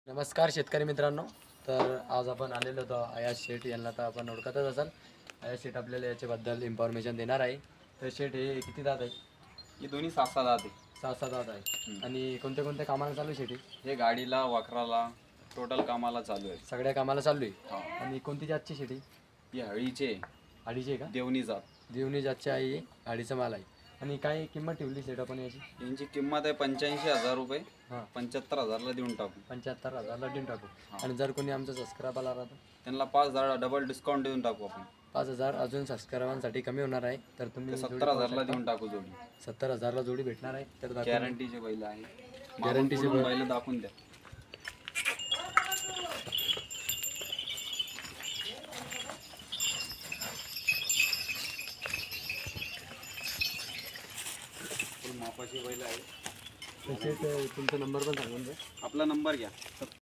नमस्कार शेतकरी मित्रांनो. तर आज आपण आलेलो होतो आयाश शेठ यांना, तर आपण ओळखतच असाल. आयाश शेठ आपल्याला याच्याबद्दल इन्फॉर्मेशन देणार आहे. तर शेठ हे किती दात आहे? हे दोन्ही 6-6 दात आहे. 6-7 दात आहे. आणि कोणत्या कोणत्या कामाला चालू आहे शेठी? हे गाडीला वखराला टोटल कामाला चालू आहे. सगळ्या कामाला चालू आहे. हा. आणि कोणती जातची शेठी? ही हळीचे अडीची आहे का? देवणी जात. देवणी जातची आहे, अडीचा माल आहे. आणि काय किंमत ठेवली शेठ आपण याची? यांची किंमत आहे 85,000 रुपये. हां, 75,000ला देऊन टाकू. 75,000ला देऊन टाकू. हां. आणि जर कोणी आमचं सबस्क्राईब आला राहतो त्यांना 5,000 डबल डिस्काउंट देऊन टाकू आपण. 5,000 अजून सबस्क्रायबांसाठी कमी होणार आहे. तर तुम्ही 70,000ला देऊन टाकू जोडी. 70,000ला जोडी भेटणार आहे. तर दाखवून- गॅरंटीचे बैल आहे. गॅरंटीचे बैल. बैल दाखवून द्या. फुल मापाची बैल आहे. तसेच तुमचा नंबर पण सांगून द्या. आपला नंबर घ्या.